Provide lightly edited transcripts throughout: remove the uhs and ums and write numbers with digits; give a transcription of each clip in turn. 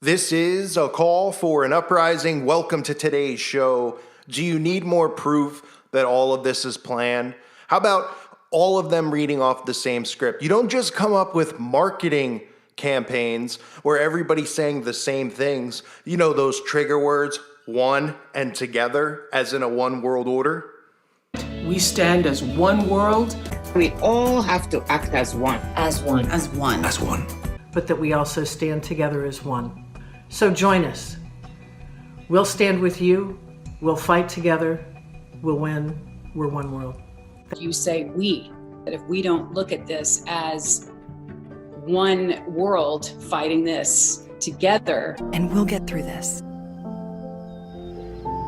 This is a call for an uprising. Welcome to today's show. Do you need more proof that all of this is planned? How about all of them reading off the same script? You don't just come up with marketing campaigns where everybody's saying the same things. You know, those trigger words, one and together, as in a one world order. We stand as one world. We all have to act as one. As one. As one. As one. But that we also stand together as one. So join us. We'll stand with you. We'll fight together. We'll win. We're one world. You say we, that if we don't look at this as one world fighting this together. And we'll get through this.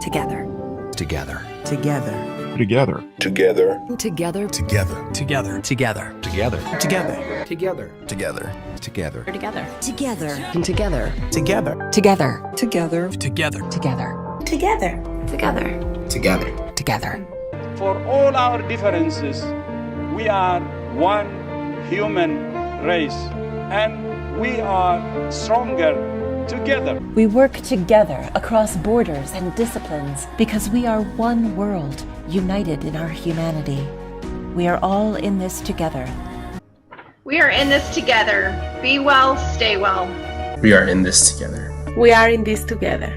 Together. Together. Together. Together. Together. Together. Together. Together. Together. Together. Together. Together. Together. Together. Together. Together. And together. Together. Together. Together. Together. Together. Together. Together. Together. Together. For all our differences, we are one human race, and we are stronger together. We work together across borders and disciplines because we are one world, united in our humanity. We are all in this together. We are in this together. Be well, stay well. We are in this together. We are in this together.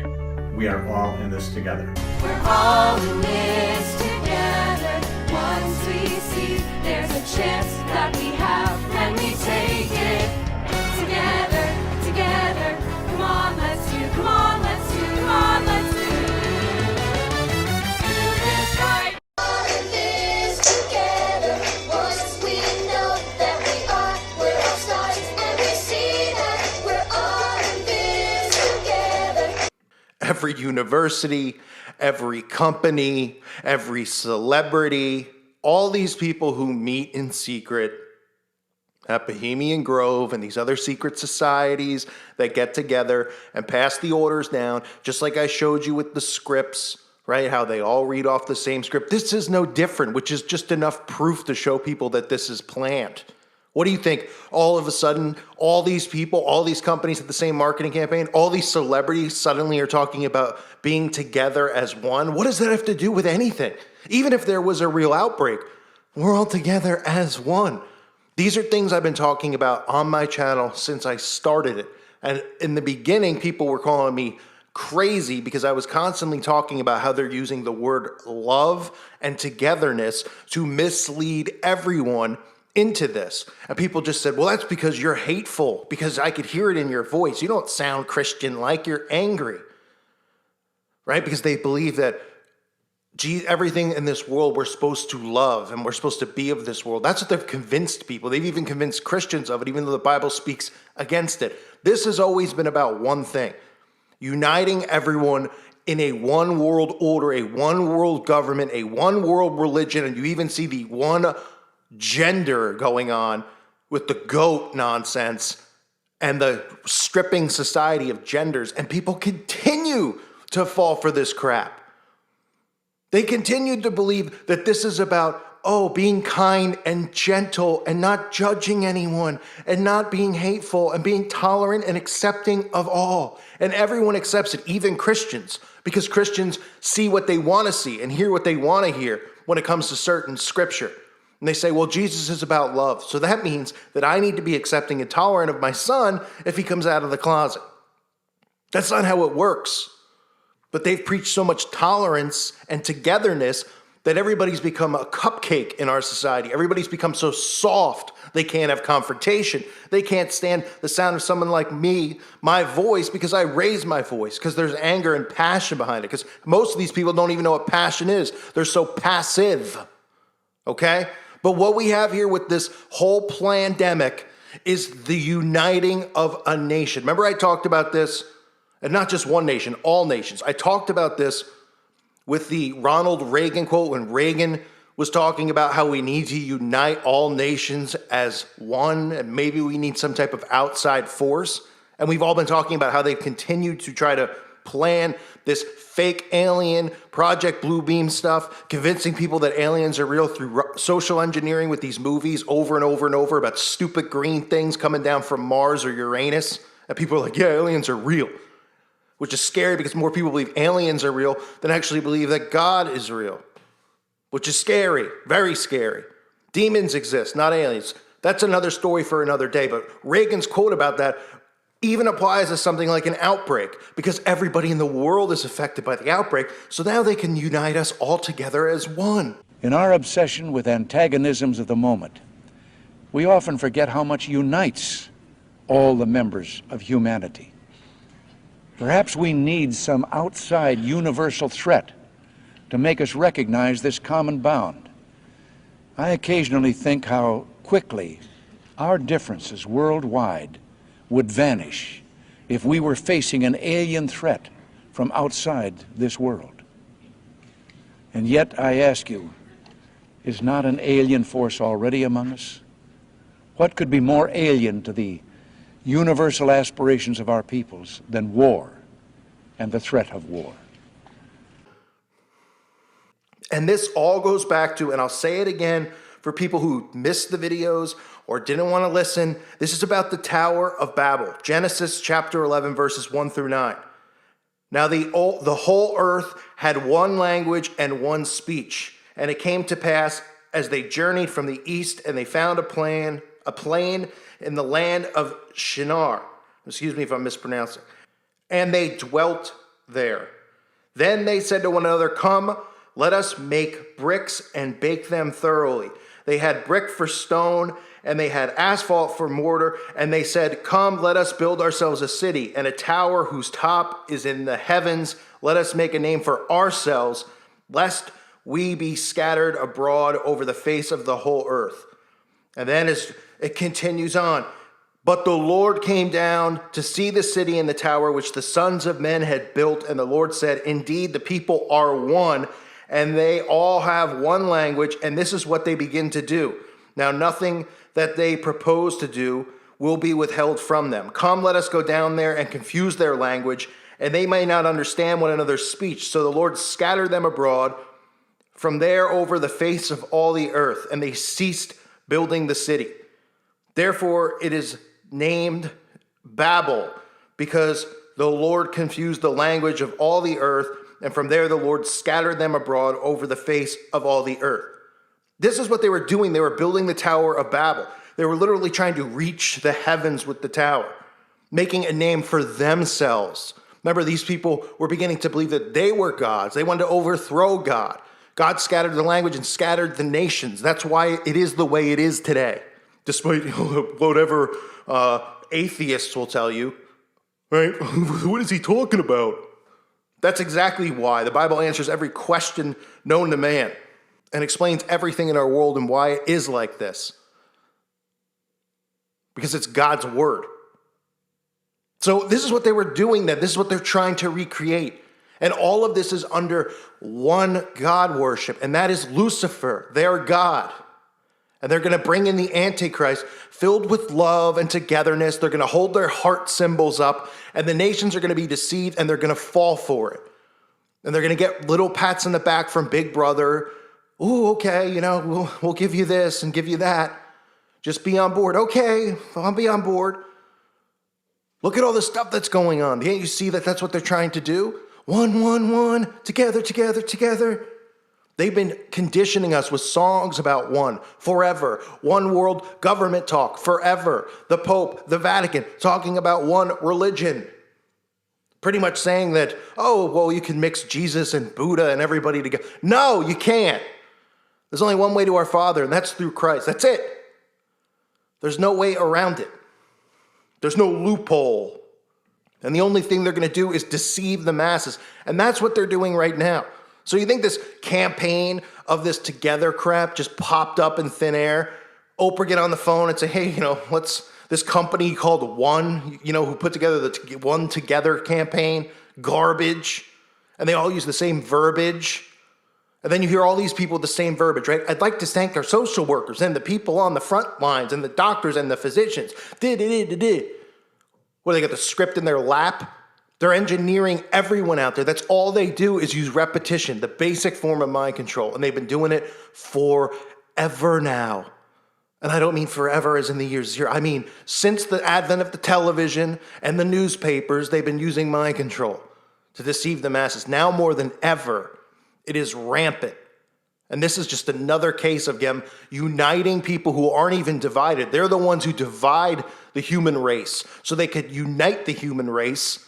We are all in this together. We're all in this together. Once we see there's a chance that we have, and we take it together, together. Come on, let's do, come on, let's do, come on, let's do this right. All in this together. Once we know that we're all stars, and we see that we're all in this together. Every university, every company, every celebrity, all these people who meet in secret at Bohemian Grove and these other secret societies that get together and pass the orders down, just like I showed you with the scripts, right? How they all read off the same script. This is no different, which is just enough proof to show people that this is planned. What do you think? All of a sudden, all these people, all these companies at the same marketing campaign, all these celebrities suddenly are talking about being together as one? What does that have to do with anything? Even if there was a real outbreak, we're all together as one. These are things I've been talking about on my channel since I started it. And in the beginning, people were calling me crazy because I was constantly talking about how they're using the word love and togetherness to mislead everyone into this. And people just said, well, that's because you're hateful, because I could hear it in your voice. You don't sound Christian-like, you're angry, right? Because they believe that everything in this world we're supposed to love and we're supposed to be of this world. That's what they've convinced people. They've even convinced Christians of it, even though the Bible speaks against it. This has always been about one thing: uniting everyone in a one world order, a one world government, a one world religion, and you even see the one gender going on with the GOAT nonsense and the stripping society of genders, and people continue to fall for this crap. They continue to believe that this is about, being kind and gentle and not judging anyone and not being hateful and being tolerant and accepting of all. And everyone accepts it, even Christians, because Christians see what they want to see and hear what they want to hear when it comes to certain scripture. And they say, well, Jesus is about love. So that means that I need to be accepting and tolerant of my son if he comes out of the closet. That's not how it works. But they've preached so much tolerance and togetherness that everybody's become a cupcake in our society. Everybody's become so soft, they can't have confrontation. They can't stand the sound of someone like me, my voice, because I raise my voice, because there's anger and passion behind it. Because most of these people don't even know what passion is. They're so passive, okay? But what we have here with this whole pandemic is the uniting of a nation. Remember I talked about this, and not just one nation, all nations. I talked about this with the Ronald Reagan quote when Reagan was talking about how we need to unite all nations as one, and maybe we need some type of outside force. And we've all been talking about how they've continued to try to plan this fake alien Project Bluebeam stuff, convincing people that aliens are real through social engineering with these movies over and over and over about stupid green things coming down from Mars or Uranus And people are like, yeah, aliens are real, which is scary because more people believe aliens are real than actually believe that God is real, which is scary, very scary. Demons exist, not aliens. That's another story for another day, but Reagan's quote about that even applies to something like an outbreak, because everybody in the world is affected by the outbreak, so now they can unite us all together as one. In our obsession with antagonisms of the moment, we often forget how much unites all the members of humanity. Perhaps we need some outside universal threat to make us recognize this common bound. I occasionally think how quickly our differences worldwide would vanish if we were facing an alien threat from outside this world. And yet, I ask you, is not an alien force already among us? What could be more alien to the universal aspirations of our peoples than war and the threat of war? And this all goes back to, and I'll say it again for people who missed the videos or didn't want to listen, this is about the Tower of Babel, Genesis chapter 11, verses 1 through 9. Now the whole earth had one language and one speech, and it came to pass as they journeyed from the east, and they found a plain in the land of Shinar. Excuse me if I'm mispronouncing. And they dwelt there. Then they said to one another, come, let us make bricks and bake them thoroughly. They had brick for stone, and they had asphalt for mortar, and they said, come, let us build ourselves a city, and a tower whose top is in the heavens. Let us make a name for ourselves, lest we be scattered abroad over the face of the whole earth. And then as it continues on, but the Lord came down to see the city and the tower which the sons of men had built, and the Lord said, indeed, the people are one, and they all have one language, and this is what they begin to do. Now nothing that they propose to do will be withheld from them. Come, let us go down there and confuse their language, and they may not understand one another's speech. So the Lord scattered them abroad from there over the face of all the earth, and they ceased building the city. Therefore it is named Babel, because the Lord confused the language of all the earth, and from there the Lord scattered them abroad over the face of all the earth. This is what they were doing. They were building the Tower of Babel. They were literally trying to reach the heavens with the tower, making a name for themselves. Remember, these people were beginning to believe that they were gods. They wanted to overthrow God. God scattered the language and scattered the nations. That's why it is the way it is today, despite whatever atheists will tell you. Right? What is he talking about? That's exactly why. The Bible answers every question known to man and explains everything in our world and why it is like this. Because it's God's word. So this is what they were doing then. This is what they're trying to recreate. And all of this is under one God worship, and that is Lucifer, their God. And they're going to bring in the Antichrist filled with love and togetherness. They're going to hold their heart symbols up, and the nations are going to be deceived, and they're going to fall for it. And they're going to get little pats on the back from Big Brother. Ooh, okay, we'll give you this and give you that. Just be on board. Okay, I'll be on board. Look at all the stuff that's going on. Can't you see that that's what they're trying to do? One, together, together, together. They've been conditioning us with songs about one, forever. One world government talk, forever. The Pope, the Vatican, talking about one religion. Pretty much saying that, oh, well, you can mix Jesus and Buddha and everybody together. No, you can't. There's only one way to our Father, and that's through Christ. That's it. There's no way around it. There's no loophole. And the only thing they're going to do is deceive the masses. And that's what they're doing right now. So you think this campaign of this together crap just popped up in thin air? Oprah get on the phone and say, hey, this company called One, who put together the One Together campaign, garbage. And they all use the same verbiage. And then you hear all these people with the same verbiage, right? I'd like to thank our social workers and the people on the front lines and the doctors and the physicians. Well, they got the script in their lap. They're engineering everyone out there. That's all they do is use repetition, the basic form of mind control. And they've been doing it forever now. And I don't mean forever as in the year zero. I mean, since the advent of the television and the newspapers, they've been using mind control to deceive the masses. Now more than ever, it is rampant. And this is just another case of them uniting people who aren't even divided. They're the ones who divide the human race so they could unite the human race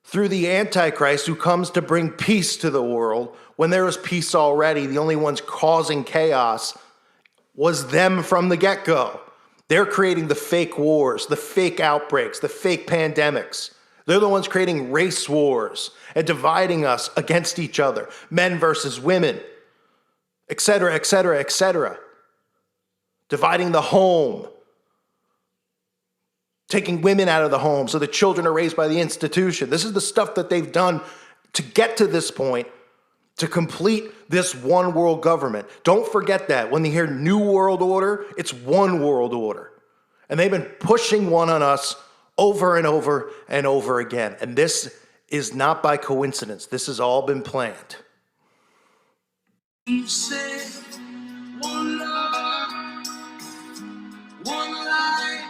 through the Antichrist who comes to bring peace to the world when there was peace already. The only ones causing chaos was them from the get-go. They're creating the fake wars, the fake outbreaks, the fake pandemics. They're the ones creating race wars and dividing us against each other, men versus women, etc., etc., etc. Dividing the home, taking women out of the home so the children are raised by the institution. This is the stuff that they've done to get to this point, to complete this one world government. Don't forget that. When they hear New World Order, it's one world order. And they've been pushing one on us over and over and over again. And this is not by coincidence. This has all been planned. You say one love, one life,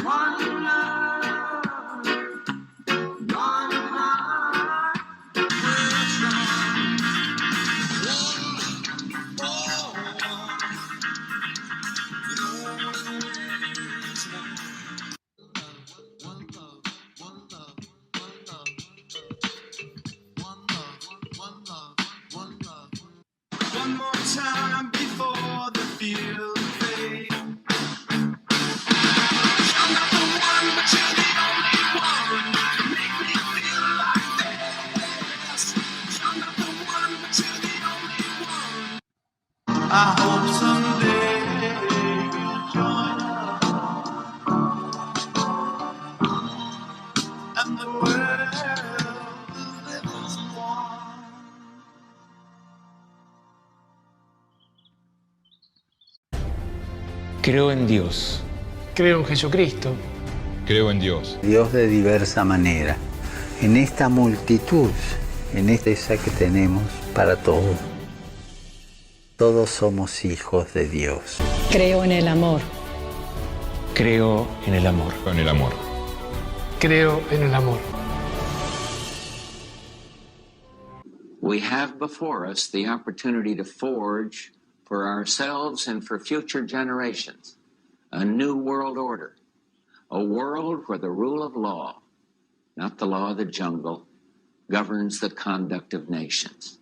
one love, one heart. One more time before the field fades. I'm not the one, but you're the only one. Make me feel like this. I'm not the one, but you're the only one. I hope someday you'll join us, and the world will live as one. Creo en Dios. Creo en Jesucristo. Creo en Dios. Dios de diversa manera, en esta multitud, en esa que tenemos para todos. Todos somos hijos de Dios. Creo en el amor. Creo en el amor. En el amor. Creo en el amor. We have before us the opportunity to forge for ourselves and for future generations a new world order, a world where the rule of law, not the law of the jungle, governs the conduct of nations.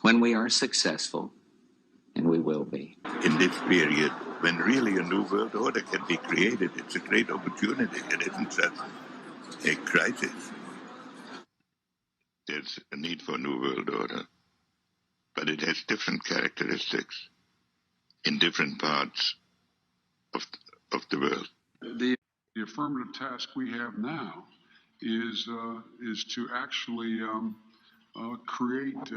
When we are successful, and we will be. In this period, when really a new world order can be created, it's a great opportunity. It isn't just a crisis. There's a need for a new world order, but it has different characteristics in different parts of the world. The affirmative task we have now is to actually create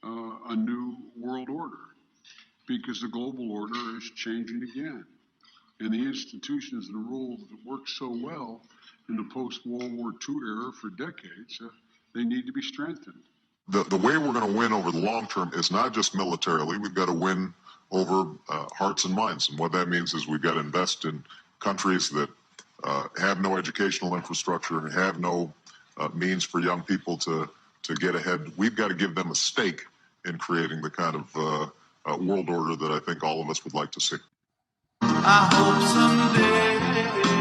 a new world order, because the global order is changing again. And the institutions and rules that worked so well in the post-World War II era for decades, they need to be strengthened. The way we're going to win over the long term is not just militarily. We've got to win over hearts and minds. And what that means is we've got to invest in countries that have no educational infrastructure, have no means for young people to get ahead. We've got to give them a stake in creating the kind of world order that I think all of us would like to see. I hope someday